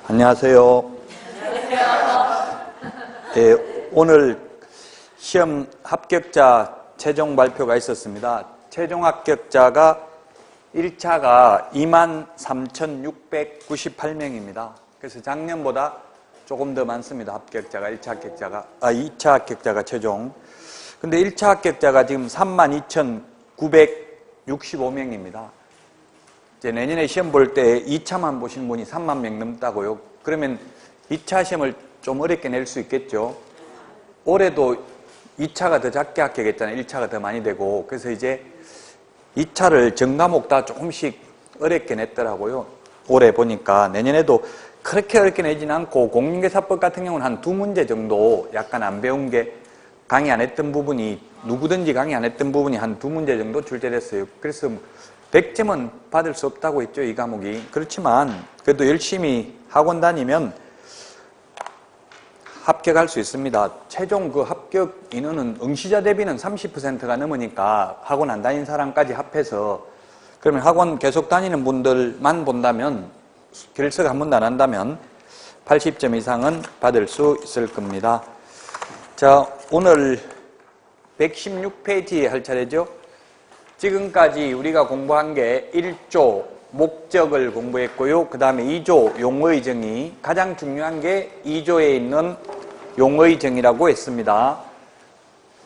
안녕하세요. 네, 오늘 시험 합격자 최종 발표가 있었습니다. 최종 합격자가 1차가 23,698명입니다. 그래서 작년보다 조금 더 많습니다. 합격자가 2차 합격자가 최종. 근데 1차 합격자가 지금 32,965명입니다. 이제 내년에 시험 볼 때 2차만 보신 분이 3만 명 넘다고요. 그러면 2차 시험을 좀 어렵게 낼 수 있겠죠. 올해도 2차가 더 작게 합격했잖아요. 1차가 더 많이 되고. 그래서 이제 2차를 전 과목 다 조금씩 어렵게 냈더라고요. 올해 보니까 내년에도 그렇게 어렵게 내지는 않고 공인중개사법 같은 경우는 한 2문제 정도 약간 안 배운 게 강의 안 했던 부분이 누구든지 강의 안 했던 부분이 한 2문제 정도 출제됐어요. 그래서 100점은 받을 수 없다고 했죠, 이 과목이. 그렇지만 그래도 열심히 학원 다니면 합격할 수 있습니다. 최종 그 합격 인원은 응시자 대비는 30%가 넘으니까 학원 안 다닌 사람까지 합해서, 그러면 학원 계속 다니는 분들만 본다면, 결석 한 번도 안 한다면 80점 이상은 받을 수 있을 겁니다. 자, 오늘 116페이지 할 차례죠. 지금까지 우리가 공부한 게 1조 목적을 공부했고요. 그 다음에 2조 용어의 정의, 가장 중요한 게 2조에 있는 용어의 정의라고 했습니다.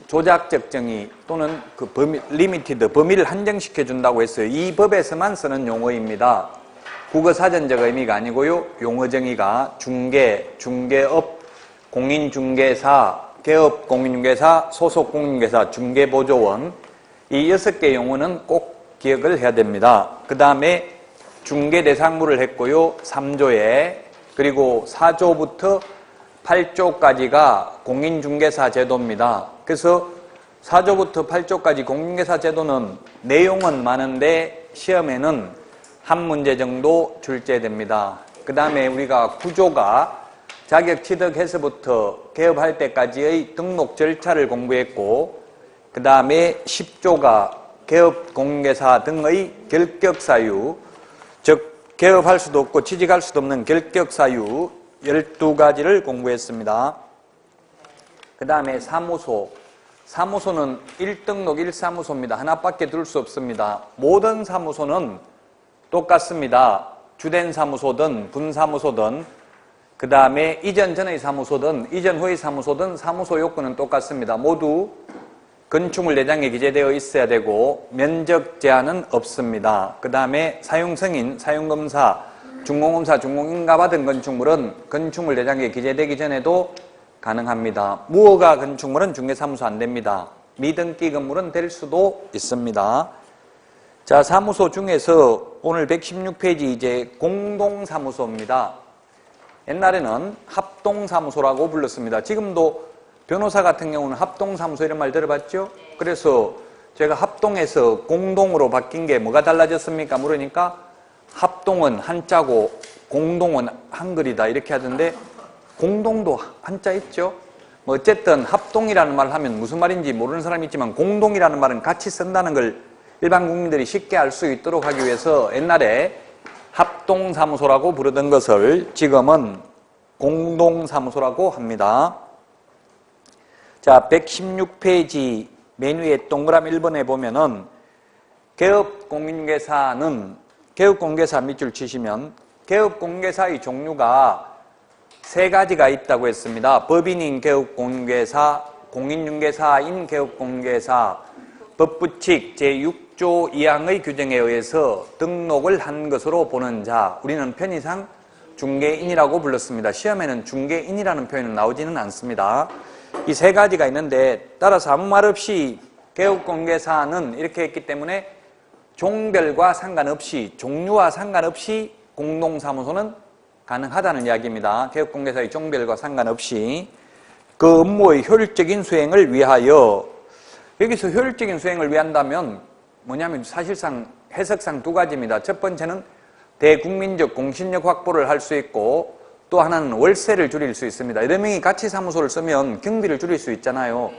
조작적 정의 또는 그 리미티드, 범위를 한정시켜 준다고 했어요. 이 법에서만 쓰는 용어입니다. 국어사전적 의미가 아니고요. 용어 정의가 중개, 중개업, 공인중개사, 개업 공인중개사, 소속 공인중개사, 중개보조원, 이 6개 용어는 꼭 기억을 해야 됩니다. 그 다음에 중개대상물을 했고요. 3조에, 그리고 4조부터 8조까지가 공인중개사 제도입니다. 그래서 4조부터 8조까지 공인중개사 제도는 내용은 많은데 시험에는 한 문제 정도 출제됩니다. 그 다음에 우리가 9조가 자격 취득해서부터 개업할 때까지의 등록 절차를 공부했고, 그 다음에 10조가 개업 공인중개사 등의 결격사유, 즉 개업할 수도 없고 취직할 수도 없는 결격사유 12가지를 공부했습니다. 그 다음에 사무소, 사무소는 1등록 1사무소입니다. 하나밖에 둘 수 없습니다. 모든 사무소는 똑같습니다. 주된 사무소든 분사무소든, 그 다음에 이전 전의 사무소든 이전 후의 사무소든 사무소 요건은 똑같습니다. 모두 건축물 내장에 기재되어 있어야 되고 면적 제한은 없습니다. 그 다음에 사용승인, 사용검사, 준공검사, 준공인가 받은 건축물은 건축물 내장에 기재되기 전에도 가능합니다. 무허가 건축물은 중개사무소 안 됩니다. 미등기 건물은 될 수도 있습니다. 자, 사무소 중에서 오늘 116페이지 이제 공동사무소입니다. 옛날에는 합동사무소라고 불렀습니다. 지금도 변호사 같은 경우는 합동사무소 이런 말 들어봤죠? 그래서 제가 합동에서 공동으로 바뀐 게 뭐가 달라졌습니까? 물으니까 합동은 한자고 공동은 한글이다 이렇게 하던데, 공동도 한자 있죠? 뭐 어쨌든 합동이라는 말을 하면 무슨 말인지 모르는 사람이 있지만 공동이라는 말은 같이 쓴다는 걸 일반 국민들이 쉽게 알 수 있도록 하기 위해서 옛날에 합동사무소라고 부르던 것을 지금은 공동사무소라고 합니다. 자, 116페이지 메뉴의 동그라미 1번에 보면은 개업공인중개사는, 개업공인중개사 밑줄 치시면 개업공인중개사의 종류가 3가지가 있다고 했습니다. 법인인 개업공인중개사, 공인중개사인 개업공인중개사, 법부칙 제6조 2항의 규정에 의해서 등록을 한 것으로 보는 자, 우리는 편의상 중개인이라고 불렀습니다. 시험에는 중개인이라는 표현은 나오지는 않습니다. 이 3가지가 있는데 따라서 아무 말 없이 개업공인중개사는 이렇게 했기 때문에 종별과 상관없이, 종류와 상관없이 공동사무소는 가능하다는 이야기입니다. 개업공인중개사의 종별과 상관없이 그 업무의 효율적인 수행을 위하여, 여기서 효율적인 수행을 위한다면 뭐냐면 사실상 해석상 2가지입니다. 첫 번째는 대국민적 공신력 확보를 할 수 있고, 또 하나는 월세를 줄일 수 있습니다. 여러 명이 같이 사무소를 쓰면 경비를 줄일 수 있잖아요.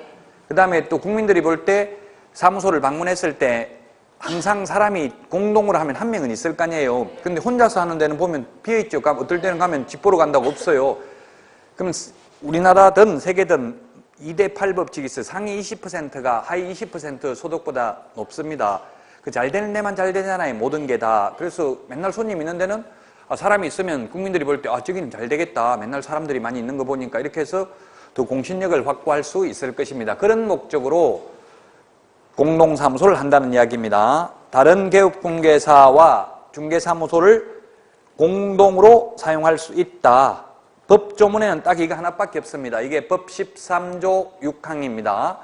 그 다음에 또 국민들이 볼 때 사무소를 방문했을 때 항상 사람이 공동으로 하면 한 명은 있을 거 아니에요. 근데 혼자서 하는 데는 보면 비어있죠. 어떨 때는 가면 집 보러 간다고 없어요. 그럼 우리나라든 세계든 2대8 법칙이 있어요. 상위 20%가 하위 20% 소득보다 높습니다. 그 잘 되는 데만 잘 되잖아요. 모든 게 다. 그래서 맨날 손님 있는 데는 사람이 있으면 국민들이 볼 때 저기는 잘 되겠다. 맨날 사람들이 많이 있는 거 보니까 이렇게 해서 더 공신력을 확보할 수 있을 것입니다. 그런 목적으로 공동사무소를 한다는 이야기입니다. 다른 개업공개사와 중개사무소를 공동으로 사용할 수 있다. 법조문에는 딱 이거 하나밖에 없습니다. 이게 법 13조 6항입니다.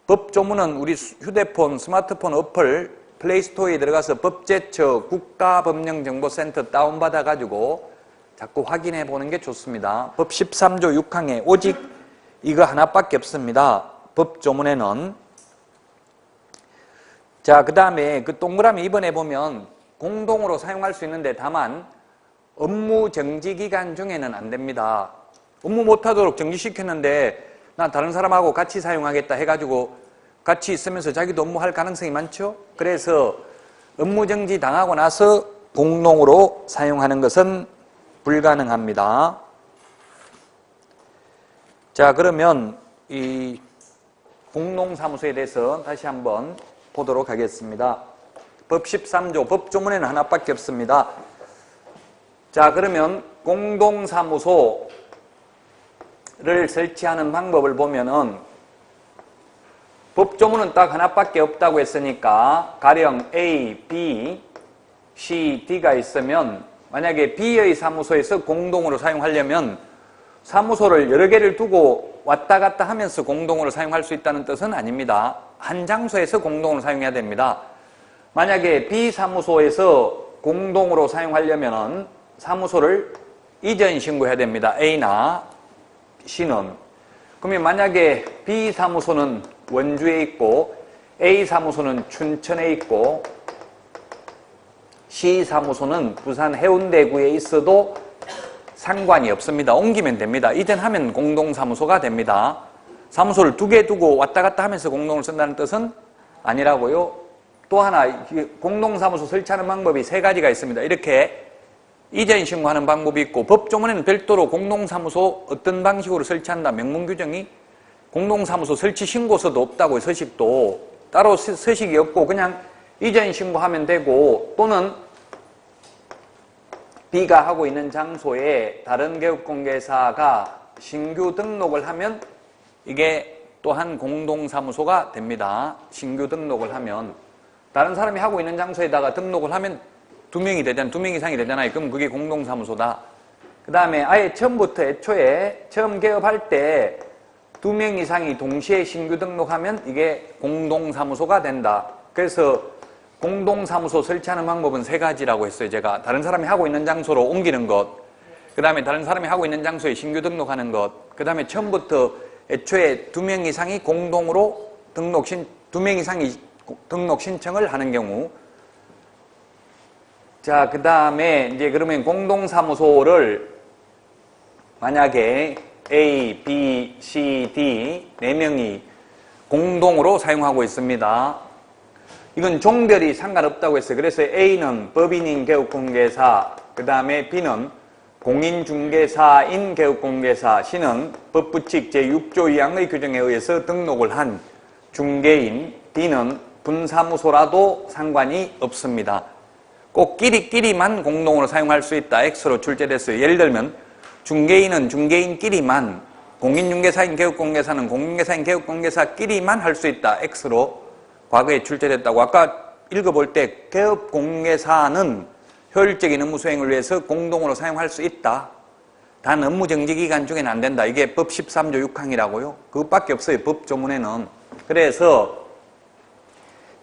법조문은 우리 휴대폰, 스마트폰 어플 플레이스토어에 들어가서 법제처 국가법령정보센터 다운받아가지고 자꾸 확인해 보는 게 좋습니다. 법 13조 6항에 오직 이거 하나밖에 없습니다. 법조문에는. 자, 그 다음에 그 동그라미 2번에 보면 공동으로 사용할 수 있는데 다만 업무 정지 기간 중에는 안 됩니다. 업무 못하도록 정지시켰는데 나 다른 사람하고 같이 사용하겠다 해가지고 같이 있으면서 자기도 업무할 가능성이 많죠. 그래서 업무 정지 당하고 나서 공동으로 사용하는 것은 불가능합니다. 자, 그러면 이 공동사무소에 대해서 다시 한번 보도록 하겠습니다. 법 13조, 법조문에는 하나밖에 없습니다. 자, 그러면 공동사무소를 설치하는 방법을 보면은 법조문은 딱 하나밖에 없다고 했으니까 가령 A, B, C, D가 있으면 만약에 B의 사무소에서 공동으로 사용하려면 사무소를 여러 개를 두고 왔다 갔다 하면서 공동으로 사용할 수 있다는 뜻은 아닙니다. 한 장소에서 공동으로 사용해야 됩니다. 만약에 B 사무소에서 공동으로 사용하려면 사무소를 이전 신고해야 됩니다. A나 C는. 그러면 만약에 B 사무소는 원주에 있고 A 사무소는 춘천에 있고 C 사무소는 부산 해운대구에 있어도 상관이 없습니다. 옮기면 됩니다. 이전하면 공동사무소가 됩니다. 사무소를 두 개 두고 왔다 갔다 하면서 공동을 쓴다는 뜻은 아니라고요. 또 하나 공동사무소 설치하는 방법이 세 가지가 있습니다. 이렇게 이전 신고하는 방법이 있고 법조문에는 별도로 공동사무소 어떤 방식으로 설치한다 명문규정이 공동사무소 설치 신고서도 없다고요. 서식도 따로 서식이 없고 그냥 이전 신고하면 되고 또는 B가 하고 있는 장소에 다른 개업공개사가 신규 등록을 하면 이게 또한 공동사무소가 됩니다. 신규 등록을 하면 다른 사람이 하고 있는 장소에다가 등록을 하면 2명이 되잖아요. 2명 이상이 되잖아요. 그럼 그게 공동사무소다. 그 다음에 아예 처음부터 애초에 처음 개업할 때 2명 이상이 동시에 신규 등록하면 이게 공동사무소가 된다. 그래서 공동사무소 설치하는 방법은 세 가지라고 했어요. 제가 다른 사람이 하고 있는 장소로 옮기는 것, 그 다음에 다른 사람이 하고 있는 장소에 신규 등록하는 것, 그 다음에 처음부터 애초에 2명 이상이 공동으로 2명 이상이 등록 신청을 하는 경우. 자, 그 다음에 이제 그러면 공동사무소를 만약에 A, B, C, D 4명이 공동으로 사용하고 있습니다. 이건 종별이 상관없다고 했어요. 그래서 A는 법인인 개업공개사, 그 다음에 B는 공인중개사인 개업공개사, C는 법부칙 제6조 2항의 규정에 의해서 등록을 한 중개인, D는 분사무소라도 상관이 없습니다. 꼭 끼리끼리만 공동으로 사용할 수 있다. X로 출제됐어요. 예를 들면 중개인은 중개인끼리만, 공인중개사인 개업공개사는 공인중개사인 개업공개사끼리만 할 수 있다. X로 과거에 출제됐다고. 아까 읽어볼 때 개업공개사는 효율적인 업무 수행을 위해서 공동으로 사용할 수 있다. 단 업무 정지 기간 중에는 안 된다. 이게 법 13조 6항이라고요. 그것밖에 없어요. 법조문에는. 그래서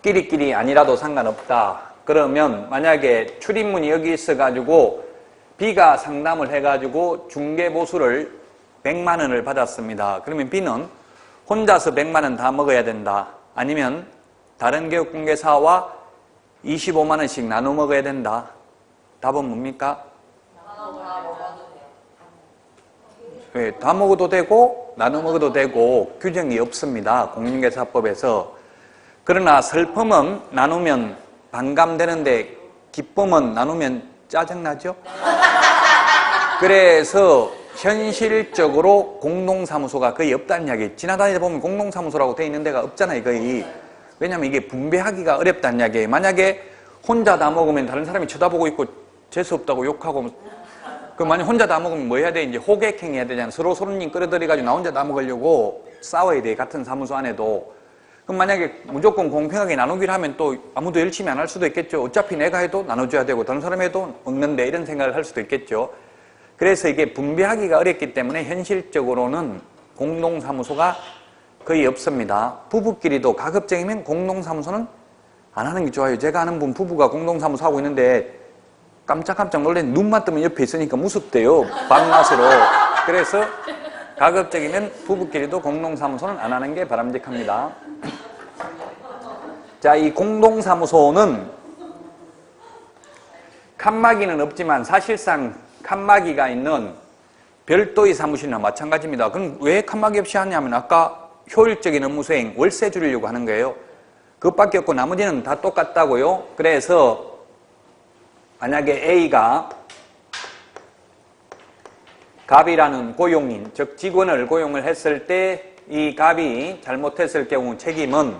끼리끼리 아니라도 상관없다. 그러면 만약에 출입문이 여기 있어가지고 B가 상담을 해가지고 중개보수를 100만 원을 받았습니다. 그러면 B는 혼자서 100만 원 다 먹어야 된다. 아니면 다른 개업공개사와 25만 원씩 나눠 먹어야 된다. 답은 뭡니까? 네, 다 먹어도 되고 나눠 먹어도 되고 규정이 없습니다. 공인중개사법에서. 그러나 슬픔은 나누면 반감되는데 기쁨은 나누면 짜증나죠? 그래서 현실적으로 공동사무소가 거의 없다는 이야기. 지나다니다 보면 공동사무소라고 돼 있는 데가 없잖아요, 거의. 왜냐면 이게 분배하기가 어렵다는 이야기예요. 만약에 혼자 다 먹으면 다른 사람이 쳐다보고 있고 재수없다고 욕하고, 만약 혼자 다 먹으면 뭐 해야 돼? 이제 호객행 해야 되잖아. 서로 손님 끌어들여가지고 나 혼자 다 먹으려고 싸워야 돼, 같은 사무소 안에도. 그럼 만약에 무조건 공평하게 나누기를 하면 또 아무도 열심히 안 할 수도 있겠죠. 어차피 내가 해도 나눠줘야 되고 다른 사람이 해도 먹는데, 이런 생각을 할 수도 있겠죠. 그래서 이게 분배하기가 어렵기 때문에 현실적으로는 공동사무소가 거의 없습니다. 부부끼리도 가급적이면 공동사무소는 안 하는 게 좋아요. 제가 아는 분 부부가 공동사무소 하고 있는데 깜짝깜짝 놀래 눈만 뜨면 옆에 있으니까 무섭대요. 밤낮으로. 그래서 가급적이면 부부끼리도 공동사무소는 안 하는 게 바람직합니다. 자, 이 공동사무소는 칸막이는 없지만 사실상 칸막이가 있는 별도의 사무실이나 마찬가지입니다. 그럼 왜 칸막이 없이 하냐면 아까 효율적인 업무 수행, 월세 줄이려고 하는 거예요. 그것밖에 없고 나머지는 다 똑같다고요. 그래서 만약에 A가 갑이라는 고용인, 즉 직원을 고용을 했을 때 이 갑이 잘못했을 경우 책임은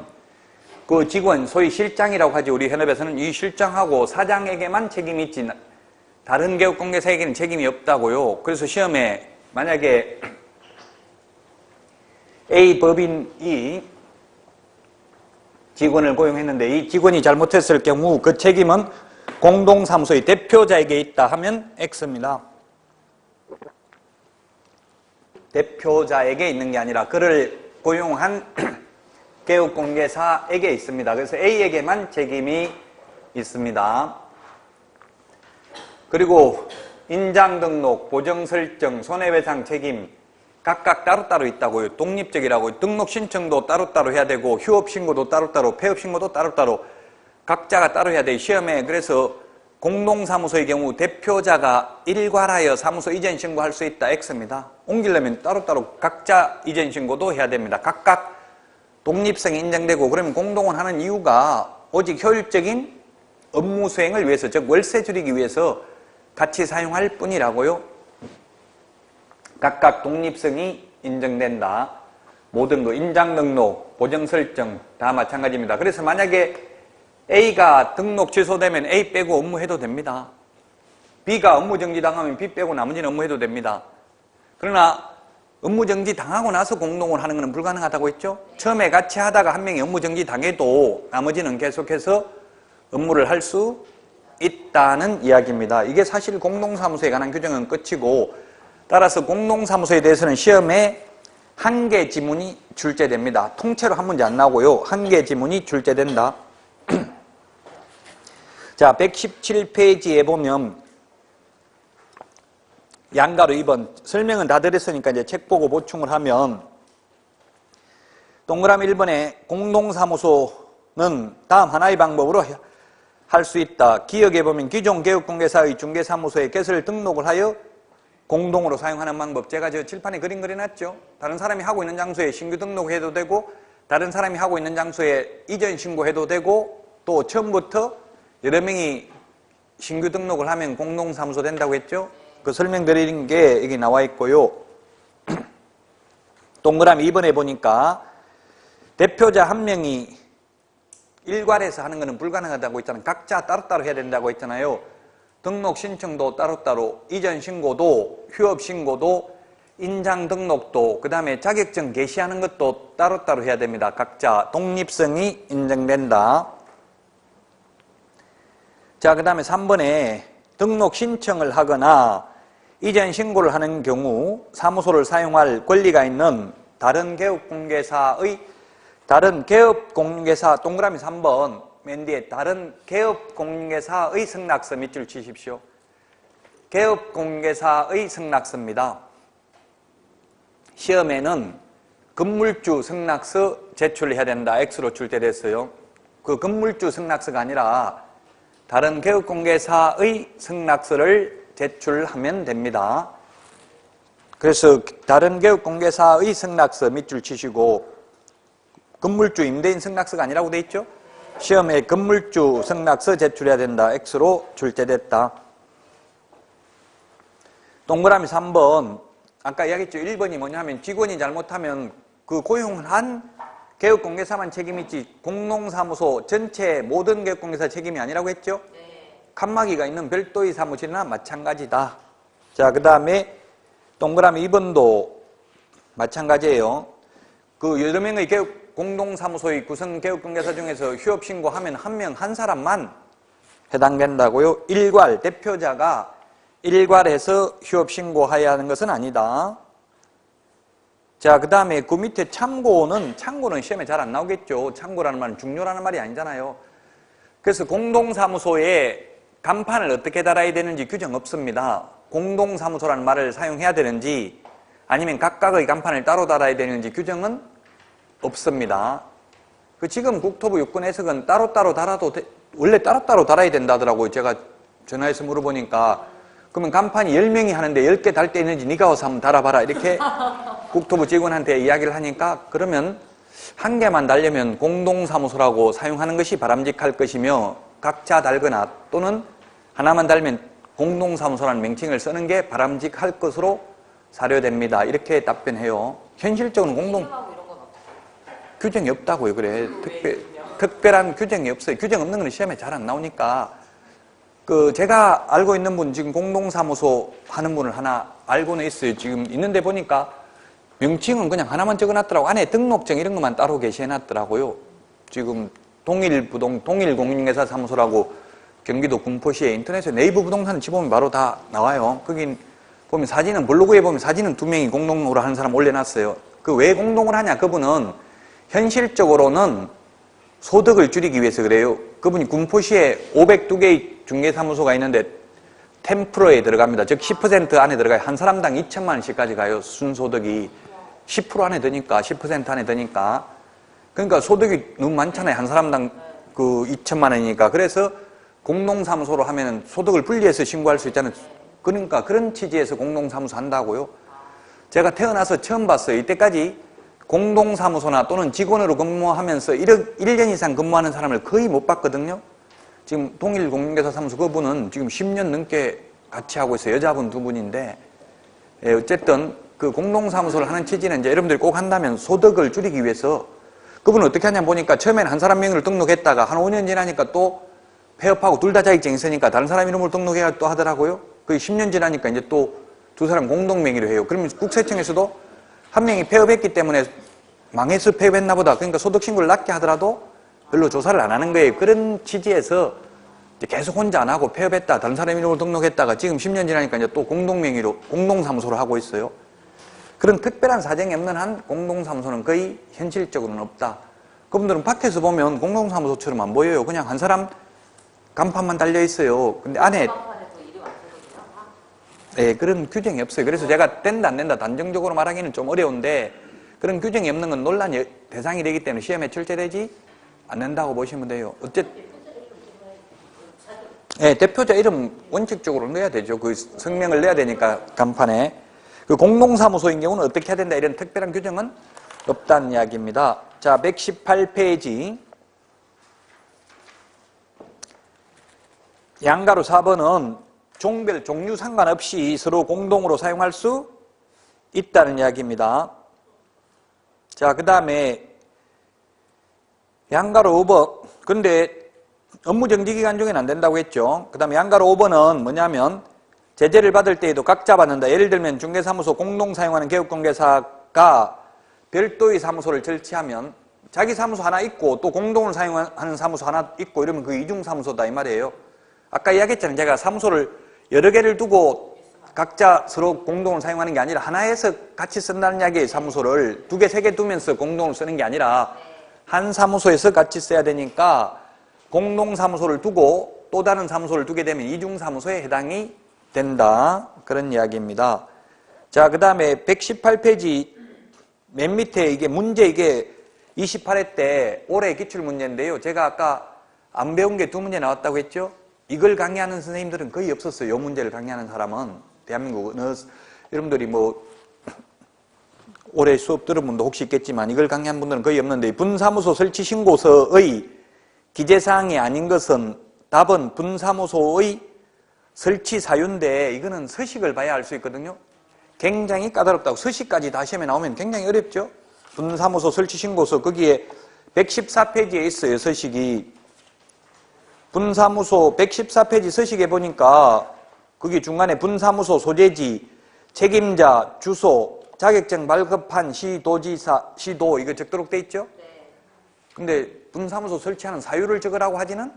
그 직원, 소위 실장이라고 하지, 우리 현업에서는 이 실장하고 사장에게만 책임이 있지 다른 개업공개사에게는 책임이 없다고요. 그래서 시험에 만약에 A 법인이 직원을 고용했는데 이 직원이 잘못했을 경우 그 책임은 공동사무소의 대표자에게 있다 하면 X입니다. 대표자에게 있는 게 아니라 그를 고용한 개업공개사에게 있습니다. 그래서 A에게만 책임이 있습니다. 그리고 인장등록, 보정설정, 손해배상 책임 각각 따로따로 있다고요. 독립적이라고. 등록 신청도 따로따로 해야 되고 휴업신고도 따로따로, 폐업신고도 따로따로 각자가 따로 해야 돼요. 시험에. 그래서 공동사무소의 경우 대표자가 일괄하여 사무소 이전 신고할 수 있다. X입니다. 옮기려면 따로따로 각자 이전 신고도 해야 됩니다. 각각 독립성이 인정되고, 그러면 공동을 하는 이유가 오직 효율적인 업무 수행을 위해서, 즉 월세 줄이기 위해서 같이 사용할 뿐이라고요. 각각 독립성이 인정된다. 모든 거, 인장 등록, 보정 설정 다 마찬가지입니다. 그래서 만약에 A가 등록 취소되면 A 빼고 업무해도 됩니다. B가 업무정지 당하면 B 빼고 나머지는 업무해도 됩니다. 그러나 업무정지 당하고 나서 공동을 하는 것은 불가능하다고 했죠. 처음에 같이 하다가 한 명이 업무정지 당해도 나머지는 계속해서 업무를 할 수 있다는 이야기입니다. 이게 사실 공동사무소에 관한 규정은 끝이고, 따라서 공동사무소에 대해서는 시험에 한 개 지문이 출제됩니다. 통째로 한 문제 안 나오고요. 한 개 지문이 출제된다. 자, 117페이지에 보면 양가로 2번 설명은 다 드렸으니까 이제 책 보고 보충을 하면, 동그라미 1번에 공동사무소는 다음 하나의 방법으로 할 수 있다. 기억해 보면 기존 개업공개사의 중개사무소에 개설 등록을 하여 공동으로 사용하는 방법. 제가 저 칠판에 그림 그려놨죠. 다른 사람이 하고 있는 장소에 신규 등록해도 되고, 다른 사람이 하고 있는 장소에 이전 신고해도 되고, 또 처음부터 여러 명이 신규 등록을 하면 공동사무소 된다고 했죠. 그 설명드리는 게 여기 나와 있고요. 동그라미 2번에 보니까 대표자 한 명이 일괄해서 하는 것은 불가능하다고 했잖아요. 각자 따로따로 해야 된다고 했잖아요. 등록 신청도 따로따로, 이전 신고도, 휴업 신고도, 인장 등록도, 그 다음에 자격증 게시하는 것도 따로따로 해야 됩니다. 각자 독립성이 인정된다. 자, 그 다음에 3번에 등록 신청을 하거나 이전 신고를 하는 경우 사무소를 사용할 권리가 있는 다른 개업공개사 동그라미 3번 맨 뒤에 다른 개업공개사의 승낙서 밑줄 치십시오. 개업공개사의 승낙서입니다. 시험에는 건물주 승낙서 제출해야 된다. X로 출제됐어요. 그 건물주 승낙서가 아니라 다른 개업공개사의 승낙서를 제출하면 됩니다. 그래서 다른 개업공개사의 승낙서 밑줄 치시고, 건물주 임대인 승낙서가 아니라고 돼 있죠? 시험에 건물주 승낙서 제출해야 된다. X로 출제됐다. 동그라미 3번. 아까 이야기했죠. 1번이 뭐냐면 직원이 잘못하면 그 고용한 개업공개사만 책임있지 공농사무소 전체 모든 개업공개사 책임이 아니라고 했죠? 칸막이가 있는 별도의 사무실이나 마찬가지다. 자, 그 다음에 동그라미 2번도 마찬가지예요. 그 여러 명의 공동사무소의 구성 개업공개사 중에서 휴업 신고하면 한 사람만 해당된다고요. 일괄, 대표자가 일괄해서 휴업 신고해야 하는 것은 아니다. 자, 그 다음에 그 밑에 참고는 시험에 잘 안 나오겠죠. 참고라는 말은 중요라는 말이 아니잖아요. 그래서 공동사무소에 간판을 어떻게 달아야 되는지 규정 없습니다. 공동사무소라는 말을 사용해야 되는지 아니면 각각의 간판을 따로 달아야 되는지 규정은 없습니다. 그 지금 국토부 유권 해석은 따로따로 달아도 원래 따로따로 달아야 된다더라고요. 제가 전화해서 물어보니까 그러면 간판이 10명이 하는데 10개 달 때 있는지 네가 와서 한번 달아봐라 이렇게 국토부 직원한테 이야기를 하니까 그러면 한 개만 달려면 공동사무소라고 사용하는 것이 바람직할 것이며 각자 달거나 또는 하나만 달면 공동사무소라는 명칭을 쓰는 게 바람직할 것으로 사료됩니다. 이렇게 답변해요. 현실적으로는 규정이 없다고요. 그래. 특별한 규정이 없어요. 규정 없는 건 시험에 잘 안 나오니까. 제가 알고 있는 분, 지금 공동사무소 하는 분을 하나 알고는 있어요. 지금 있는데 보니까 명칭은 그냥 하나만 적어놨더라고. 안에 등록증 이런 것만 따로 게시해놨더라고요. 지금 동일공인중개사 사무소라고 경기도 군포시에 인터넷에 네이버 부동산 치보면 바로 다 나와요. 거긴 보면 사진은 블로그에 보면 사진은 2명이 공동으로 하는 사람 올려놨어요. 그 왜 공동을 하냐? 그분은 현실적으로는 소득을 줄이기 위해서 그래요. 그분이 군포시에 502개의 중개사무소가 있는데 10%에 들어갑니다. 즉 10% 안에 들어가요. 한 사람당 2천만 원씩까지 가요. 순소득이 10% 안에 드니까 10% 안에 드니까 그러니까 소득이 너무 많잖아요. 한 사람당 그 2천만 원이니까. 그래서 공동사무소로 하면 소득을 분리해서 신고할 수 있잖아요. 그러니까 그런 취지에서 공동사무소 한다고요. 제가 태어나서 처음 봤어요. 이때까지 공동사무소나 또는 직원으로 근무하면서 1년 이상 근무하는 사람을 거의 못 봤거든요. 지금 동일공인중개사 사무소 그분은 지금 10년 넘게 같이 하고 있어요. 여자분 2분인데 어쨌든 그 공동사무소를 하는 취지는 이제 여러분들이 꼭 한다면 소득을 줄이기 위해서 그분은 어떻게 하냐 보니까 처음에는 한 사람 명의로 등록했다가 한 5년 지나니까 또 폐업하고 둘 다 자격증이 있으니까 다른 사람 이름으로 등록해야 또 하더라고요. 그 10년 지나니까 이제 또 두 사람 공동 명의로 해요. 그러면 국세청에서도 한 명이 폐업했기 때문에 망해서 폐업했나 보다. 그러니까 소득신고를 낮게 하더라도 별로 조사를 안 하는 거예요. 그런 취지에서 이제 계속 혼자 안 하고 폐업했다. 다른 사람 이름으로 등록했다가 지금 10년 지나니까 이제 또 공동명의로 공동사무소로 하고 있어요. 그런 특별한 사정이 없는 한 공동사무소는 거의 현실적으로는 없다. 그분들은 밖에서 보면 공동사무소처럼 안 보여요. 그냥 한 사람 간판만 달려 있어요. 근데 안에 그런 규정이 없어요. 그래서 제가 된다 안 된다 단정적으로 말하기는 좀 어려운데 그런 규정이 없는 건 논란의 대상이 되기 때문에 시험에 출제되지 않는다고 보시면 돼요. 대표자 이름 원칙적으로 넣어야 되죠. 그 성명을 넣어야 되니까 간판에. 그 공동사무소인 경우는 어떻게 해야 된다 이런 특별한 규정은 없다는 이야기입니다. 자, 118페이지. 양가로 4번은 종별 종류 상관없이 서로 공동으로 사용할 수 있다는 이야기입니다. 자, 그 다음에 양가로 5번. 근데 업무정지기간 중에는 안 된다고 했죠. 그 다음에 양가로 5번은 뭐냐면 제재를 받을 때에도 각자 받는다. 예를 들면 중개사무소 공동 사용하는 개업공개사가 별도의 사무소를 설치하면 자기 사무소 하나 있고 또 공동을 사용하는 사무소 하나 있고 이러면 그 이중사무소다 이 말이에요. 아까 이야기했잖아요. 제가 사무소를 여러 개를 두고 각자 서로 공동을 사용하는 게 아니라 하나에서 같이 쓴다는 이야기예요. 사무소를 2개, 3개 두면서 공동을 쓰는 게 아니라 한 사무소에서 같이 써야 되니까 공동사무소를 두고 또 다른 사무소를 두게 되면 이중사무소에 해당이 된다. 그런 이야기입니다. 자, 그 다음에 118페이지 맨 밑에 이게 문제 이게 28회 때 올해 기출문제인데요. 제가 아까 안 배운 게 2문제 나왔다고 했죠. 이걸 강의하는 선생님들은 거의 없었어요. 이 문제를 강의하는 사람은. 대한민국 여러분들이 뭐 올해 수업 들은 분도 혹시 있겠지만 이걸 강의한 분들은 거의 없는데, 분사무소 설치 신고서의 기재사항이 아닌 것은 답은 분사무소의 설치 사유인데, 이거는 서식을 봐야 알 수 있거든요. 굉장히 까다롭다고. 서식까지 다 시험에 나오면 굉장히 어렵죠. 분사무소 설치 신고서, 거기에 114페이지에 있어요, 서식이. 분사무소 114페이지 서식에 보니까 거기 중간에 분사무소 소재지, 책임자, 주소, 자격증 발급한 시도지사, 시도, 이거 적도록 돼 있죠? 근데 분사무소 설치하는 사유를 적으라고 하지는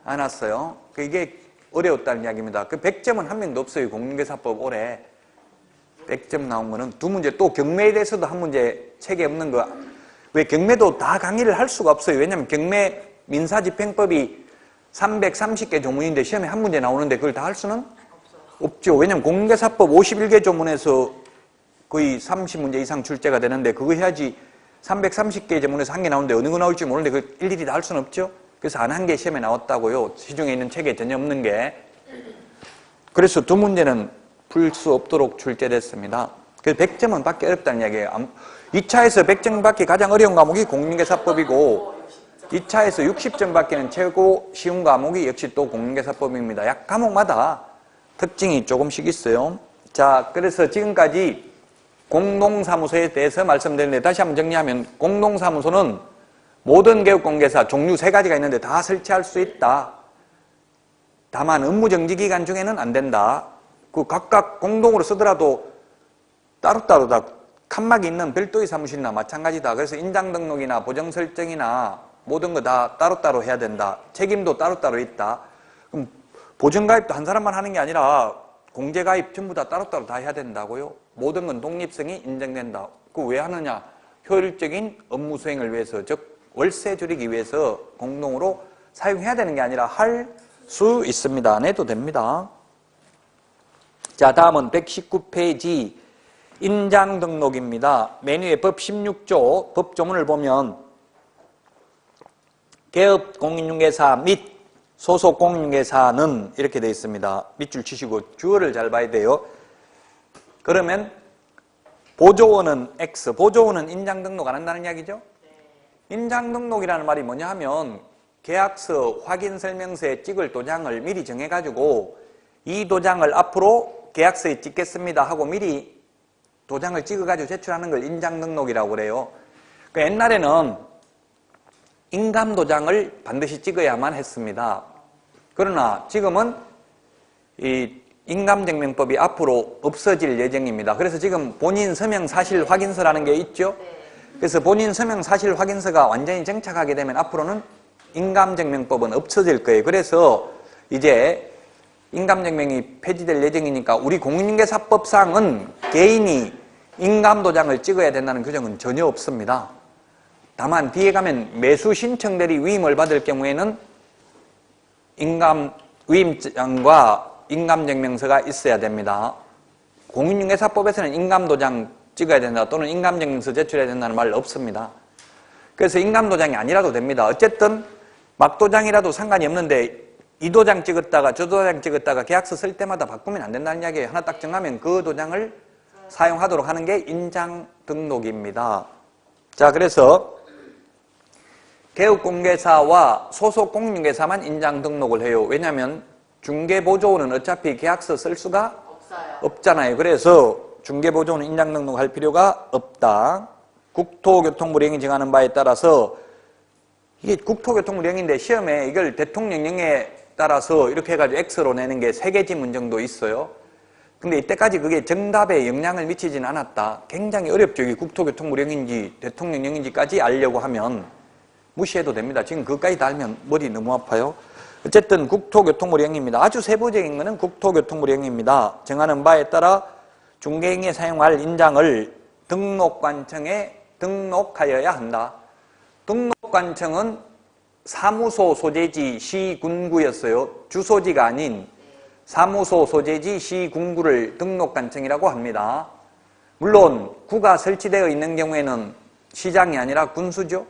않았어요. 이게 어려웠다는 이야기입니다. 그 100점은 한 명도 없어요. 공인중개사법 올해 100점 나온 거는. 두 문제, 또 경매에 대해서도 한 문제 책에 없는 거. 왜 경매도 다 강의를 할 수가 없어요. 왜냐면 경매 민사집행법이 330개 조문인데 시험에 한 문제 나오는데 그걸 다 할 수는 없죠. 왜냐면 공인중개사법 51개 조문에서 거의 30문제 이상 출제가 되는데 그거 해야지. 330개 조문에서 한 개 나오는데 어느 거 나올지 모르는데 그걸 일일이 다 할 수는 없죠. 그래서 안 한 게 시험에 나왔다고요. 시중에 있는 책에 전혀 없는 게. 그래서 두 문제는 풀 수 없도록 출제됐습니다. 그래서 100점은 받기 어렵다는 이야기예요. 2차에서 100점 받기 가장 어려운 과목이 공인중개사법이고 2차에서 60점 받기는 최고 쉬운 과목이 역시 또 공인중개사법입니다. 약 과목마다 특징이 조금씩 있어요. 자, 그래서 지금까지 공동사무소에 대해서 말씀드렸는데 다시 한번 정리하면, 공동사무소는 모든 개업공개사 종류 3가지가 있는데 다 설치할 수 있다. 다만 업무정지기간 중에는 안 된다. 그 각각 공동으로 쓰더라도 따로따로 다 칸막이 있는 별도의 사무실이나 마찬가지다. 그래서 인장등록이나 보정설정이나 모든 거 다 따로따로 해야 된다. 책임도 따로따로 있다. 그럼 보증가입도 한 사람만 하는 게 아니라 공제가입 전부 다 따로따로 다 해야 된다고요. 모든 건 독립성이 인정된다. 그거 왜 하느냐? 효율적인 업무 수행을 위해서, 즉 월세 줄이기 위해서 공동으로 사용해야 되는 게 아니라 할 수 있습니다. 안 해도 됩니다. 자, 다음은 119페이지 인장등록입니다. 메뉴에 법 16조 법조문을 보면 개업 공인중개사 및 소속 공인중개사는 이렇게 되어 있습니다. 밑줄 치시고 주어를 잘 봐야 돼요. 그러면 보조원은 X, 보조원은 인장등록 안 한다는 이야기죠? 인장등록이라는 말이 뭐냐 하면 계약서 확인설명서에 찍을 도장을 미리 정해가지고 이 도장을 앞으로 계약서에 찍겠습니다 하고 미리 도장을 찍어가지고 제출하는 걸 인장등록이라고 그래요. 옛날에는 인감도장을 반드시 찍어야만 했습니다. 그러나 지금은 이 인감증명법이 앞으로 없어질 예정입니다. 그래서 지금 본인 서명 사실 확인서라는 게 있죠. 그래서 본인 서명 사실 확인서가 완전히 정착하게 되면 앞으로는 인감증명법은 없어질 거예요. 그래서 이제 인감증명이 폐지될 예정이니까 우리 공인중개사법상은 개인이 인감도장을 찍어야 된다는 규정은 전혀 없습니다. 다만 뒤에 가면 매수 신청대리 위임을 받을 경우에는 위임장과 인감증명서가 있어야 됩니다. 공인중개사법에서는 인감도장 찍어야 된다 또는 인감증명서 제출해야 된다는 말 없습니다. 그래서 인감도장이 아니라도 됩니다. 어쨌든 막도장이라도 상관이 없는데 이 도장 찍었다가 저 도장 찍었다가 계약서 쓸 때마다 바꾸면 안 된다는 이야기예요. 하나 딱 정하면 그 도장을 사용하도록 하는 게 인장등록입니다. 자, 그래서 개업공개사와 소속 공인중개사만 인장등록을 해요. 왜냐하면 중개보조원은 어차피 계약서 쓸 수가 없잖아요. 그래서 중개보조원은 인장등록할 필요가 없다. 국토교통부령이 정하는 바에 따라서 이게 국토교통부령인데 시험에 이걸 대통령령에 따라서 이렇게 해가지고 X로 내는 게 3개 지문 정도 있어요. 근데 이때까지 그게 정답에 영향을 미치지는 않았다. 굉장히 어렵죠. 이게 국토교통부령인지 대통령령인지까지 알려고 하면 무시해도 됩니다. 지금 그것까지 다 알면 머리 너무 아파요. 어쨌든 국토교통부령입니다. 아주 세부적인 거는 국토교통부령입니다. 정하는 바에 따라 중개행위에 사용할 인장을 등록관청에 등록하여야 한다. 등록관청은 사무소 소재지 시군구였어요. 주소지가 아닌 사무소 소재지 시군구를 등록관청이라고 합니다. 물론 구가 설치되어 있는 경우에는 시장이 아니라 군수죠.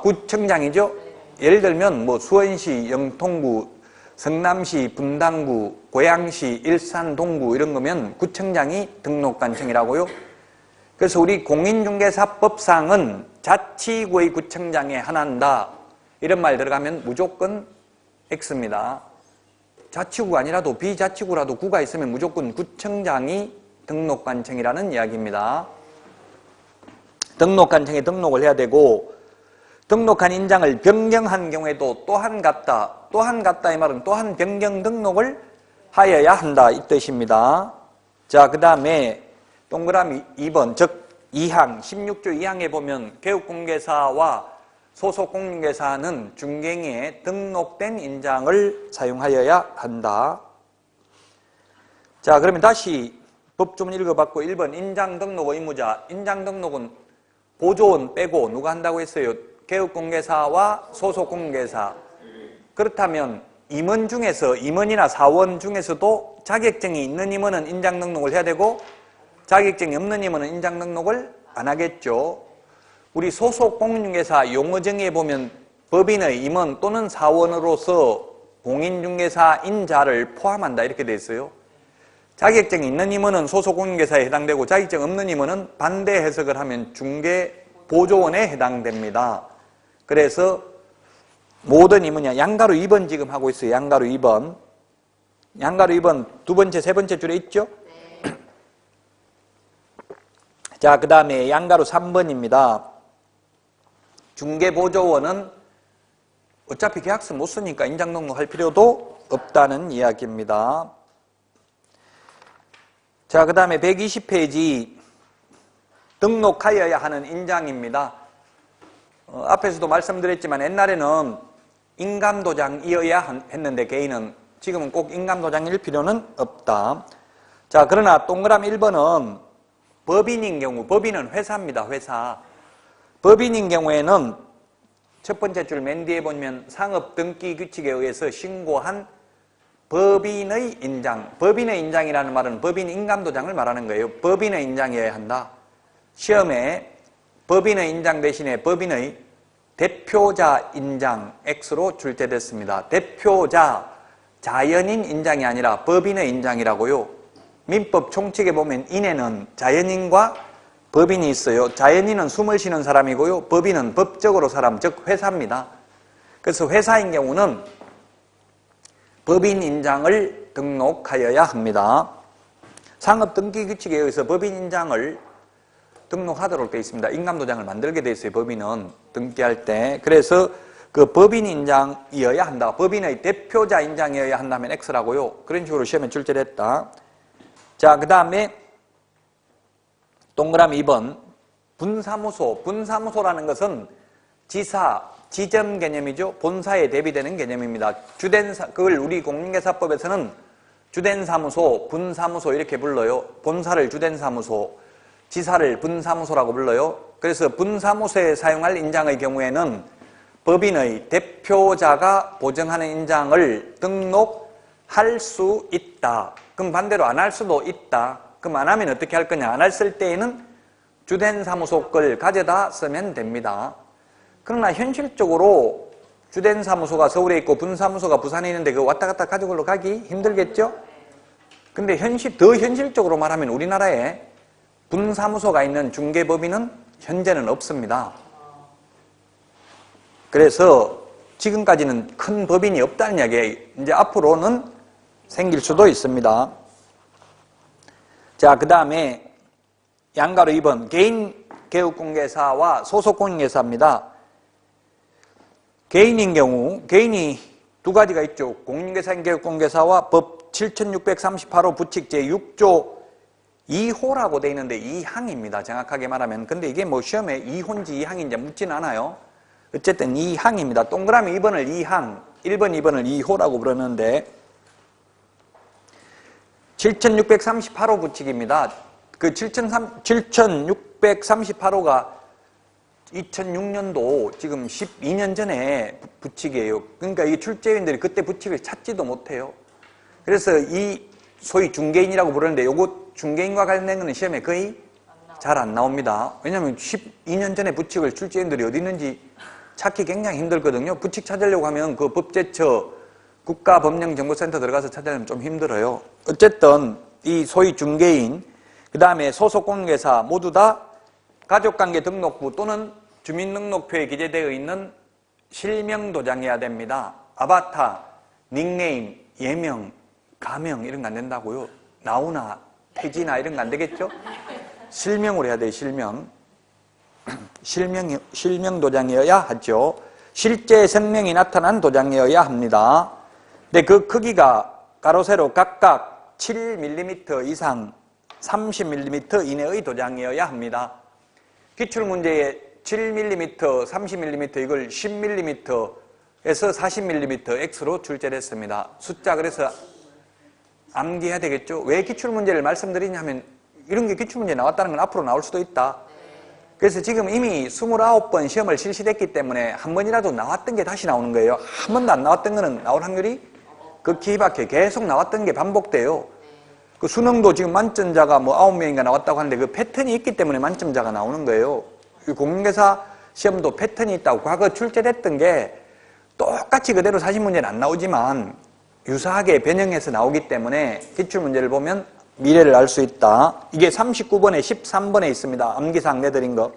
구청장이죠. 예를 들면 뭐 수원시, 영통구, 성남시, 분당구, 고양시, 일산, 동구 이런 거면 구청장이 등록관청이라고요. 그래서 우리 공인중개사법상은 자치구의 구청장에 한한다 이런 말 들어가면 무조건 X입니다. 자치구가 아니라도 비자치구라도 구가 있으면 무조건 구청장이 등록관청이라는 이야기입니다. 등록관청에 등록을 해야 되고 등록한 인장을 변경한 경우에도 또한 같다. 또한 같다 이 말은 또한 변경 등록을 하여야 한다 이 뜻입니다. 자, 그 다음에 동그라미 2번 즉 2항 16조 2항에 보면 개업공개사와 소속공인중개사는 중개인에 등록된 인장을 사용하여야 한다. 자, 그러면 다시 법조문 읽어봤고 1번 인장 등록 의무자. 인장 등록은 보조원 빼고 누가 한다고 했어요? 개업공개사와 소속공인중개사. 그렇다면 임원 중에서 임원이나 사원 중에서도 자격증이 있는 임원은 인장 등록을 해야 되고 자격증이 없는 임원은 인장 등록을 안 하겠죠. 우리 소속공인중개사 용어정의에 보면 법인의 임원 또는 사원으로서 공인중개사인자를 포함한다 이렇게 돼 있어요. 자격증이 있는 임원은 소속공인중개사에 해당되고 자격증 없는 임원은 반대 해석을 하면 중개보조원에 해당됩니다. 그래서 모든 임원이야. 양가로 2번 지금 하고 있어요. 양가로 2번. 양가로 2번 두 번째, 세 번째 줄에 있죠? 네. 자, 그 다음에 양가로 3번입니다. 중개보조원은 어차피 계약서 못 쓰니까 인장 등록할 필요도 없다는 이야기입니다. 자, 그 다음에 120페이지 등록하여야 하는 인장입니다. 앞에서도 말씀드렸지만 옛날에는 인감도장이어야 했는데 개인은 지금은 꼭 인감도장일 필요는 없다. 자, 그러나 동그라미 1번은 법인인 경우, 법인은 회사입니다. 회사. 법인인 경우에는 첫 번째 줄 맨 뒤에 보면 상업등기규칙에 의해서 신고한 법인의 인장. 법인의 인장이라는 말은 법인 인감도장을 말하는 거예요. 법인의 인장이어야 한다. 시험에 법인의 인장 대신에 법인의 대표자 인장 X로 출제됐습니다. 대표자, 자연인 인장이 아니라 법인의 인장이라고요. 민법 총칙에 보면 인에는 자연인과 법인이 있어요. 자연인은 숨을 쉬는 사람이고요. 법인은 법적으로 사람, 즉 회사입니다. 그래서 회사인 경우는 법인 인장을 등록하여야 합니다. 상업등기규칙에 의해서 법인 인장을 등록하도록 되어 있습니다. 인감도장을 만들게 되어 있어요. 법인은 등기할 때. 그래서 그 법인 인장이어야 한다. 법인의 대표자 인장이어야 한다면 X라고요. 그런 식으로 시험에 출제됐다. 자, 그 다음에 동그라미 2번 분사무소. 분사무소라는 것은 지사, 지점 개념이죠. 본사에 대비되는 개념입니다. 그걸 우리 공인중개사법에서는 주된 사무소, 분사무소 이렇게 불러요. 본사를 주된 사무소, 지사를 분사무소라고 불러요. 그래서 분사무소에 사용할 인장의 경우에는 법인의 대표자가 보정하는 인장을 등록할 수 있다. 그럼 반대로 안 할 수도 있다. 그럼 안 하면 어떻게 할 거냐? 안 했을 때에는 주된 사무소 걸 가져다 쓰면 됩니다. 그러나 현실적으로 주된 사무소가 서울에 있고 분사무소가 부산에 있는데 그 왔다 갔다 가지고 가기 힘들겠죠? 근데 더 현실적으로 말하면 우리나라에 분사무소가 있는 중개법인은 현재는 없습니다. 그래서 지금까지는 큰 법인이 없다는 이야기예요. 이제 앞으로는 생길 수도 있습니다. 자, 그 다음에 양가로 2번 개인 개업공개사와 소속공인중개사입니다. 개인인 경우 개인이 두 가지가 있죠. 공인중개사인 개업공개사와 법 7638호 부칙 제6조 2호라고 되어 있는데 2항입니다. 정확하게 말하면. 근데 이게 뭐 시험에 2호인지 2항인지 묻지는 않아요. 어쨌든 2항입니다. 동그라미 2번을 2항, 1번, 2번을 2호라고 부르는데 7638호 부칙입니다. 그 7638호가 2006년도 지금 12년 전에 부칙이에요. 그러니까 이 출제위원들이 그때 부칙을 찾지도 못해요. 그래서 이 소위 중개인이라고 부르는데 요거 중개인과 관련된 거는 시험에 거의 잘 안 나옵니다. 왜냐하면 12년 전에 부칙을 출제위원들이 어디 있는지 찾기 굉장히 힘들거든요. 부칙 찾으려고 하면 그 법제처 국가법령정보센터 들어가서 찾으려면 좀 힘들어요. 어쨌든 이 소위 중개인, 그 다음에 소속공인중개사 모두 다 가족관계 등록부 또는 주민등록표에 기재되어 있는 실명도장이어야 됩니다. 아바타, 닉네임, 예명, 가명 이런 거 안 된다고요. 나우나, 태지나 이런 거 안 되겠죠? 실명으로 해야 돼요. 실명. 실명도장이어야 하죠. 실제 성명이 나타난 도장이어야 합니다. 근데 그 크기가 가로 세로 각각 7mm 이상 30mm 이내의 도장이어야 합니다. 기출문제에 7mm, 30mm 이걸 10mm에서 40mm X로 출제를 했습니다. 숫자 그래서 암기해야 되겠죠. 왜 기출문제를 말씀드리냐면 이런 게 기출문제에 나왔다는 건 앞으로 나올 수도 있다. 그래서 지금 이미 29번 시험을 실시했기 때문에 한 번이라도 나왔던 게 다시 나오는 거예요. 한 번도 안 나왔던 거는 나올 확률이 극히 희박해. 계속 나왔던 게 반복돼요. 그 수능도 지금 만점자가 뭐 9명인가 나왔다고 하는데 그 패턴이 있기 때문에 만점자가 나오는 거예요. 공인중개사 시험도 패턴이 있다고 과거 출제됐던 게 똑같이 그대로 사실문제는 안 나오지만 유사하게 변형해서 나오기 때문에 기출문제를 보면 미래를 알 수 있다. 이게 39번에 13번에 있습니다. 암기사항 내드린 거.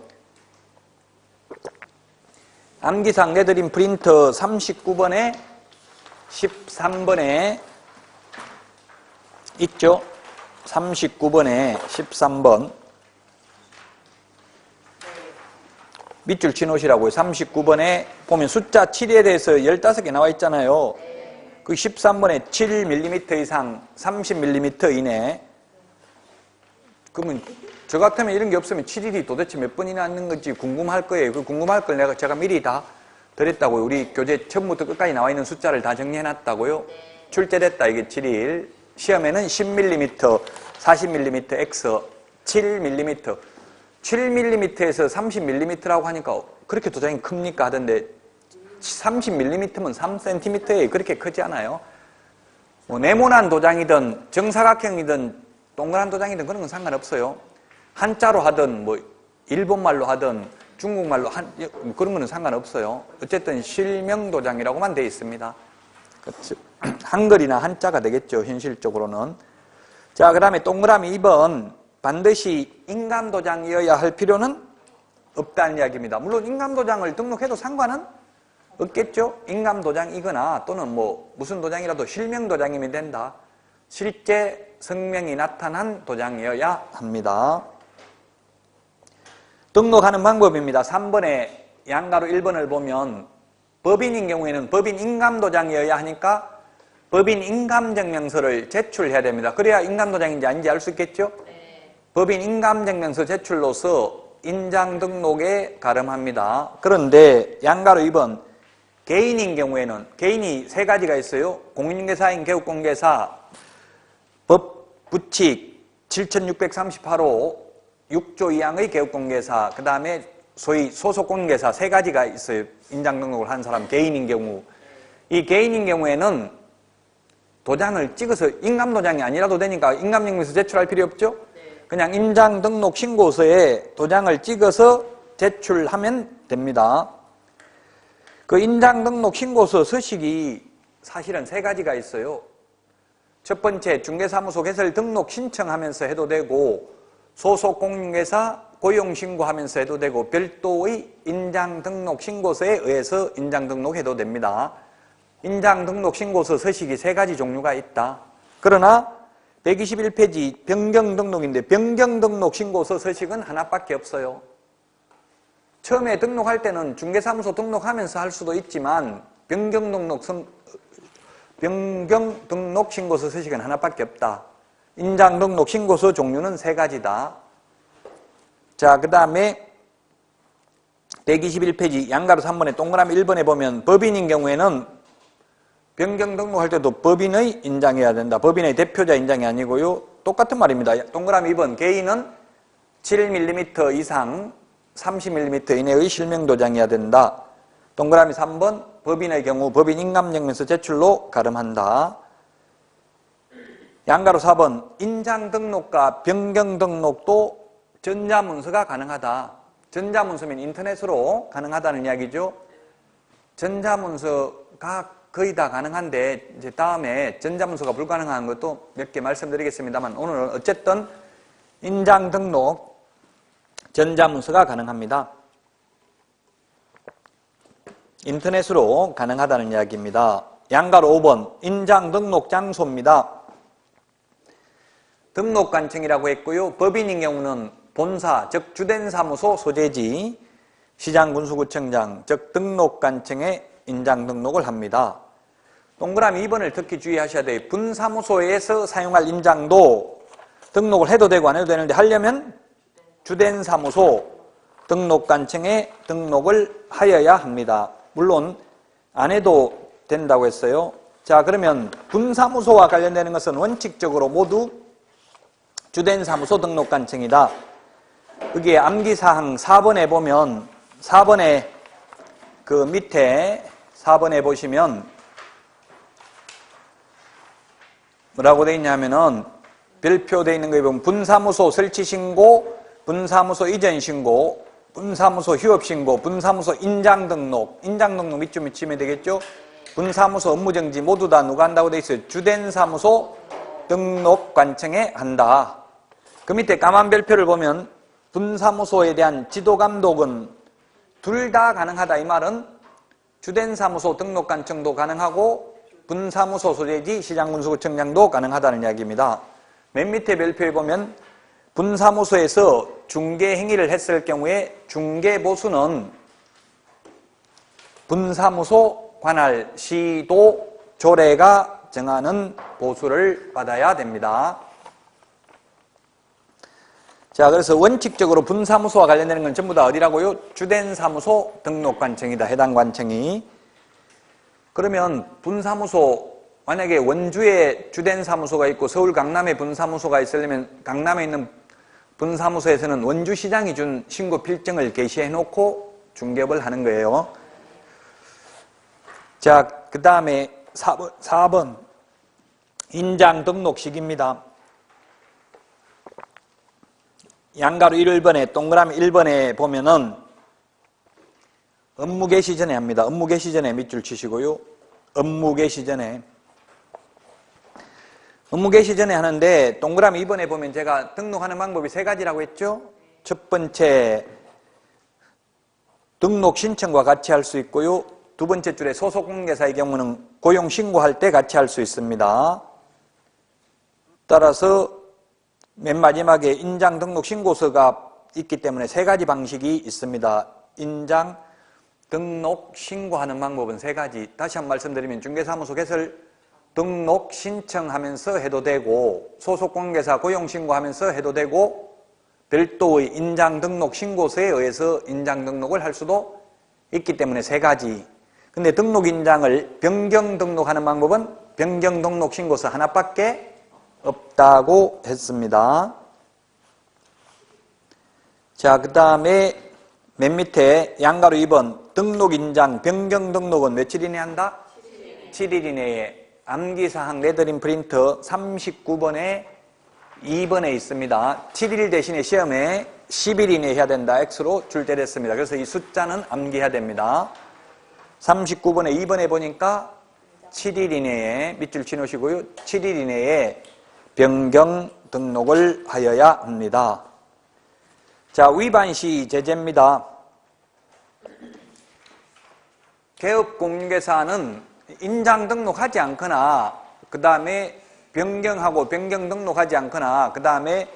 암기사항 내드린 프린터 39번에 13번에 있죠? 39번에 13번. 밑줄 치놓으시라고요. 39번에 보면 숫자 7에 대해서 15개 나와 있잖아요. 그 13번에 7mm 이상 30mm 이내. 그러면 저 같으면 이런 게 없으면 7일이 도대체 몇 번이나 있는 건지 궁금할 거예요. 그 궁금할 걸 제가 미리 다 드렸다고요. 우리 교재 처음부터 끝까지 나와 있는 숫자를 다 정리해놨다고요. 출제됐다 이게 7일. 시험에는 10mm, 40mm X, 7mm. 7mm에서 30mm라고 하니까 그렇게 도장이 큽니까 하던데 30mm면 3cm예요. 그렇게 크지 않아요. 뭐 네모난 도장이든 정사각형이든 동그란 도장이든 그런 건 상관없어요. 한자로 하든 뭐 일본말로 하든 중국말로 그런 거는 상관없어요. 어쨌든 실명도장이라고만 되어 있습니다. 그렇죠. 한글이나 한자가 되겠죠. 현실적으로는. 자, 그 다음에 동그라미 2번. 반드시 인감도장이어야 할 필요는 없다는 이야기입니다. 물론 인감도장을 등록해도 상관은 없겠죠. 인감도장이거나 또는 뭐 무슨 도장이라도 실명도장이면 된다. 실제 성명이 나타난 도장이어야 합니다. 등록하는 방법입니다. 3번에 양가로 1번을 보면 법인인 경우에는 법인 인감도장이어야 하니까 법인 인감증명서를 제출해야 됩니다. 그래야 인감도장인지 아닌지 알 수 있겠죠? 법인 인감증명서 제출로서 인장 등록에 가름합니다. 그런데 양가로 2번 개인인 경우에는 개인이 세 가지가 있어요. 공인중개사인 개업공개사, 법부칙 7638호 6조 2항의 개업공개사, 그 다음에 소위 소속공개사 세 가지가 있어요. 인장 등록을 한 사람 개인인 경우. 이 개인인 경우에는 도장을 찍어서 인감도장이 아니라도 되니까 인감증명서 제출할 필요 없죠? 그냥 인장등록신고서에 도장을 찍어서 제출하면 됩니다. 그 인장등록신고서 서식이 사실은 세 가지가 있어요. 첫 번째, 중개사무소 개설 등록 신청하면서 해도 되고, 소속 공인중개사 고용신고하면서 해도 되고, 별도의 인장등록신고서에 의해서 인장등록해도 됩니다. 인장등록신고서 서식이 세 가지 종류가 있다. 그러나 121페이지 변경등록인데 변경등록신고서 서식은 하나밖에 없어요. 처음에 등록할 때는 중개사무소 등록하면서 할 수도 있지만 변경등록신고서 서식은 하나밖에 없다. 인장등록신고서 종류는 세 가지다. 자, 그 다음에 121페이지 양가로 3번에 동그라미 1번에 보면 법인인 경우에는 변경 등록할 때도 법인의 인장해야 된다. 법인의 대표자 인장이 아니고요. 똑같은 말입니다. 동그라미 2번 개인은 7mm 이상 30mm 이내의 실명도장이어야 된다. 동그라미 3번 법인의 경우 법인 인감증명서 제출로 가름한다. 양가로 4번 인장 등록과 변경 등록도 전자문서가 가능하다. 전자문서면 인터넷으로 가능하다는 이야기죠. 전자문서가 거의 다 가능한데 이제 다음에 전자문서가 불가능한 것도 몇 개 말씀드리겠습니다만 오늘은 어쨌든 인장 등록, 전자문서가 가능합니다. 인터넷으로 가능하다는 이야기입니다. 양가로 5번 인장 등록 장소입니다. 등록관청이라고 했고요. 법인인 경우는 본사, 즉 주된 사무소 소재지, 시장군수구청장, 즉 등록관청에 인장 등록을 합니다. 동그라미 2번을 특히 주의하셔야 돼요. 분사무소에서 사용할 인장도 등록을 해도 되고 안 해도 되는데 하려면 주된 사무소, 등록관청에 등록을 하여야 합니다. 물론 안 해도 된다고 했어요. 자, 그러면 분사무소와 관련되는 것은 원칙적으로 모두 주된 사무소 등록관청이다. 여기에 암기사항 4번에 보면 4번에 그 밑에 4번에 보시면 뭐라고 되어 있냐면은 별표되어 있는 거에 보면 분사무소 설치신고, 분사무소 이전신고, 분사무소 휴업신고, 분사무소 인장등록, 인장등록 밑줄에 치면 되겠죠? 분사무소 업무정지 모두 다 누가 한다고 되어 있어요? 주된 사무소 등록관청에 한다. 그 밑에 까만 별표를 보면 분사무소에 대한 지도감독은 둘 다 가능하다. 이 말은 주된 사무소 등록관청도 가능하고 분사무소 소재지 시장군수구청장도 가능하다는 이야기입니다. 맨 밑에 별표에 보면 분사무소에서 중개 행위를 했을 경우에 중개보수는 분사무소 관할 시도 조례가 정하는 보수를 받아야 됩니다. 자, 그래서 원칙적으로 분사무소와 관련되는 건 전부 다 어디라고요? 주된 사무소 등록관청이다. 해당 관청이. 그러면 분사무소, 만약에 원주에 주된 사무소가 있고 서울 강남에 분사무소가 있으려면 강남에 있는 분사무소에서는 원주시장이 준 신고 필증을 게시해 놓고 중개업을 하는 거예요. 자, 그 다음에 4번 인장 등록식입니다. 양가로 1번에 동그라미 1번에 보면은 업무 개시 전에 합니다. 업무 개시 전에 밑줄 치시고요. 업무 개시 전에. 업무 개시 전에 하는데 동그라미 2번에 보면 제가 등록하는 방법이 3가지라고 했죠. 첫 번째 등록 신청과 같이 할 수 있고요. 두 번째 줄에 소속공개사의 경우는 고용 신고할 때 같이 할 수 있습니다. 따라서 맨 마지막에 인장 등록 신고서가 있기 때문에 3가지 방식이 있습니다. 인장 등록 신고하는 방법은 3가지. 다시 한번 말씀드리면 중개사무소 개설 등록 신청하면서 해도 되고 소속공개사 고용 신고하면서 해도 되고 별도의 인장 등록 신고서에 의해서 인장 등록을 할 수도 있기 때문에 3가지. 근데 등록 인장을 변경 등록하는 방법은 변경 등록 신고서 하나밖에 없다고 했습니다. 자, 그 다음에 맨 밑에 양가로 2번 등록 인장 변경 등록은 며칠 이내에 한다? 7일 이내에. 암기사항 레더링 프린터 39번에 2번에 있습니다. 7일 대신에 시험에 10일 이내에 해야 된다. X로 줄대됐습니다. 그래서 이 숫자는 암기해야 됩니다. 39번에 2번에 보니까 7일 이내에 밑줄 치놓으시고요. 7일 이내에 변경 등록을 하여야 합니다. 자, 위반시 제재입니다. 개업공개사는 인장 등록하지 않거나 그 다음에 변경하고 변경 등록하지 않거나 그 다음에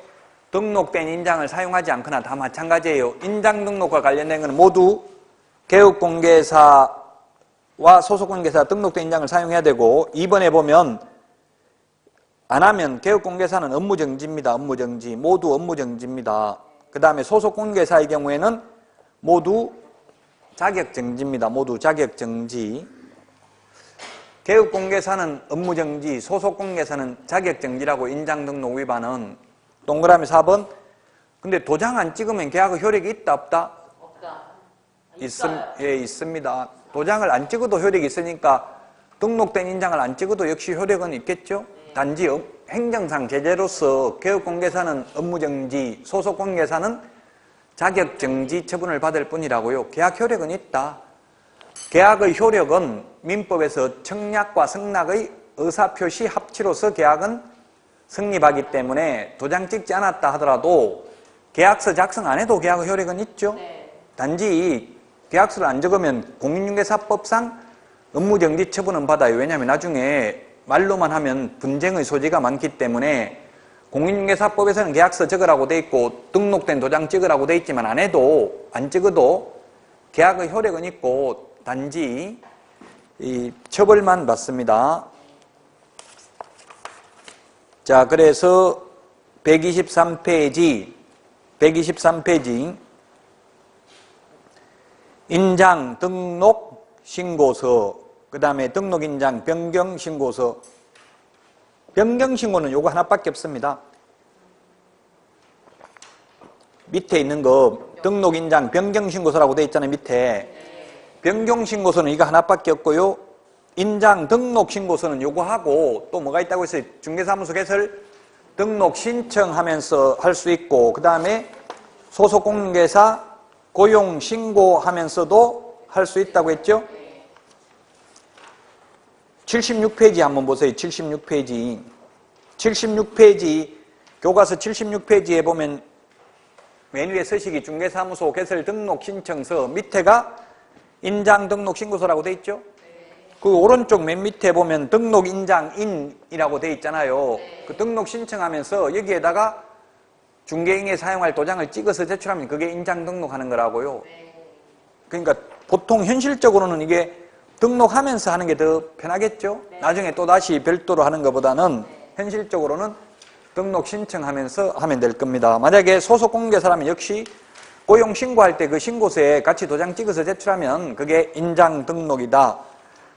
등록된 인장을 사용하지 않거나 다 마찬가지예요. 인장 등록과 관련된 것은 모두 개업공개사와 소속공개사 등록된 인장을 사용해야 되고 2번에 보면 안 하면 개업공개사는 업무정지입니다. 업무정지. 모두 업무정지입니다. 그 다음에 소속공개사의 경우에는 모두 자격정지입니다. 모두 자격정지. 개업공개사는 업무정지, 소속공개사는 자격정지라고 인장등록 위반은. 동그라미 4번. 근데 도장 안 찍으면 계약 효력이 있다 없다? 없다. 예, 있습니다. 도장을 안 찍어도 효력이 있으니까 등록된 인장을 안 찍어도 역시 효력은 있겠죠? 단지 행정상 제재로서 개업공개사는 업무정지, 소속공개사는 자격정지 처분을 받을 뿐이라고요. 계약 효력은 있다. 계약의 효력은 민법에서 청약과 승낙의 의사표시 합치로서 계약은 성립하기 때문에 도장 찍지 않았다 하더라도 계약서 작성 안 해도 계약 효력은 있죠. 네. 단지 계약서를 안 적으면 공인중개사법상 업무정지 처분은 받아요. 왜냐하면 나중에 말로만 하면 분쟁의 소지가 많기 때문에 공인중개사법에서는 계약서 적으라고 돼 있고 등록된 도장 찍으라고 돼 있지만 안 찍어도 계약의 효력은 있고 단지 이 처벌만 받습니다. 자, 그래서 123페이지 인장 등록 신고서, 그 다음에 등록 인장 변경 신고서. 변경 신고는 요거 하나밖에 없습니다. 밑에 있는 거 등록 인장 변경 신고서라고 돼 있잖아요. 밑에 변경 신고서는 이거 하나밖에 없고요. 인장 등록 신고서는 요거 하고 또 뭐가 있다고 했어요? 중개사무소 개설 등록 신청하면서 할 수 있고, 그 다음에 소속 공인중개사 고용 신고하면서도 할 수 있다고 했죠? 76페이지 한번 보세요. 76페이지. 교과서 76페이지에 보면 맨 위에 서식이 중개사무소 개설 등록 신청서, 밑에가 인장 등록 신고서라고 돼 있죠? 그 오른쪽 맨 밑에 보면 등록 인장인이라고 돼 있잖아요. 그 등록 신청하면서 여기에다가 중개인에 사용할 도장을 찍어서 제출하면 그게 인장 등록하는 거라고요. 그러니까 보통 현실적으로는 이게 등록하면서 하는 게 더 편하겠죠? 나중에 또 다시 별도로 하는 것보다는 현실적으로는 등록 신청하면서 하면 될 겁니다. 만약에 소속 공개사라면 역시 고용 신고할 때 그 신고서에 같이 도장 찍어서 제출하면 그게 인장 등록이다.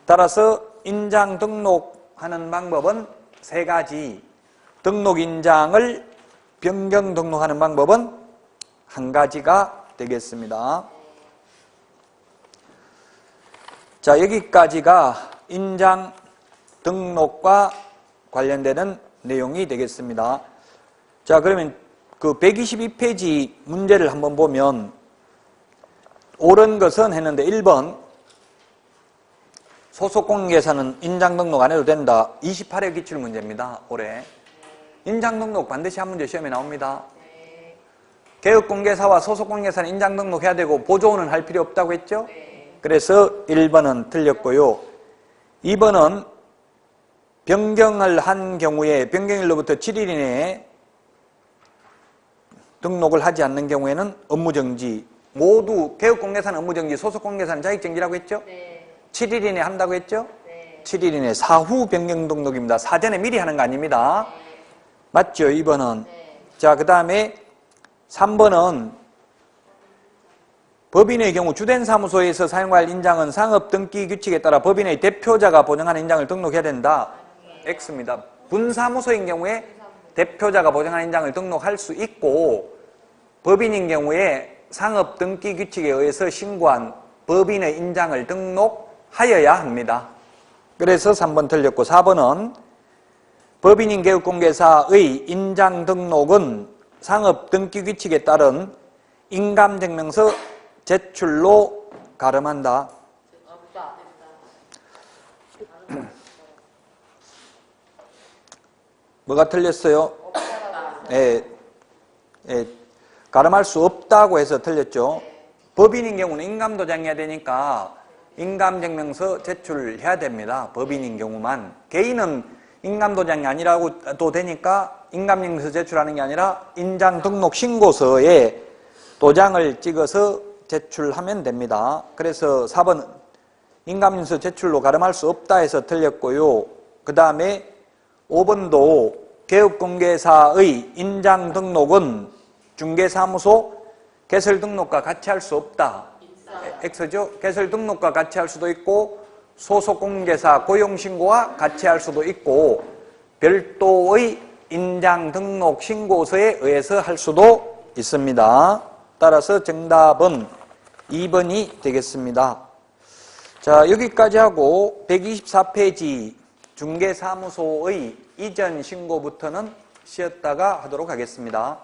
따라서 인장 등록하는 방법은 세 가지. 등록 인장을 변경 등록하는 방법은 한 가지가 되겠습니다. 자, 여기까지가 인장 등록과 관련되는 내용이 되겠습니다. 자, 그러면 그 122페이지 문제를 한번 보면 옳은 것은 했는데 1번 소속 공인중개사는 인장 등록 안 해도 된다. 28회 기출 문제입니다. 올해. 인장 등록 반드시 한 문제 시험에 나옵니다. 개업공개사와 소속공개사는 인장 등록해야 되고 보조는 할 필요 없다고 했죠? 그래서 1번은 틀렸고요. 2번은 변경을 한 경우에 변경일로부터 7일 이내에 등록을 하지 않는 경우에는 업무정지. 모두 개업공개사는 업무정지, 소속공개사는 자격정지라고 했죠? 7일 이내에 한다고 했죠? 7일 이내 사후 변경 등록입니다. 사전에 미리 하는 거 아닙니다. 맞죠? 2번은. 자, 그 다음에 3번은 법인의 경우 주된 사무소에서 사용할 인장은 상업등기 규칙에 따라 법인의 대표자가 보정하는 인장을 등록해야 된다. X입니다. 분사무소인 경우에 대표자가 보정하는 인장을 등록할 수 있고 법인인 경우에 상업등기 규칙에 의해서 신고한 법인의 인장을 등록하여야 합니다. 그래서 3번 틀렸고 4번은 법인인 개업공개사의 인장 등록은 상업등기 규칙에 따른 인감증명서 제출로 가름한다. 뭐가 틀렸어요? 가름할 수 없다고 해서 틀렸죠. 법인인 경우는 인감도장해야 되니까 인감증명서 제출해야 됩니다. 법인인 경우만. 개인은 인감도장이 아니라고도 되니까 인감증명서 제출하는 게 아니라 인장등록신고서에 도장을 찍어서 제출하면 됩니다. 그래서 4번 인감증명서 제출로 가름할 수 없다 해서 틀렸고요. 그 다음에 5번도 개업공개사의 인장등록은 중개사무소 개설등록과 같이 할 수 없다. X죠? 개설등록과 같이 할 수도 있고 소속공개사 고용신고와 같이 할 수도 있고 별도의 인장등록신고서에 의해서 할 수도 있습니다. 따라서 정답은 2번이 되겠습니다. 자, 여기까지 하고 124페이지 중개사무소의 이전 신고부터는 쉬었다가 하도록 하겠습니다.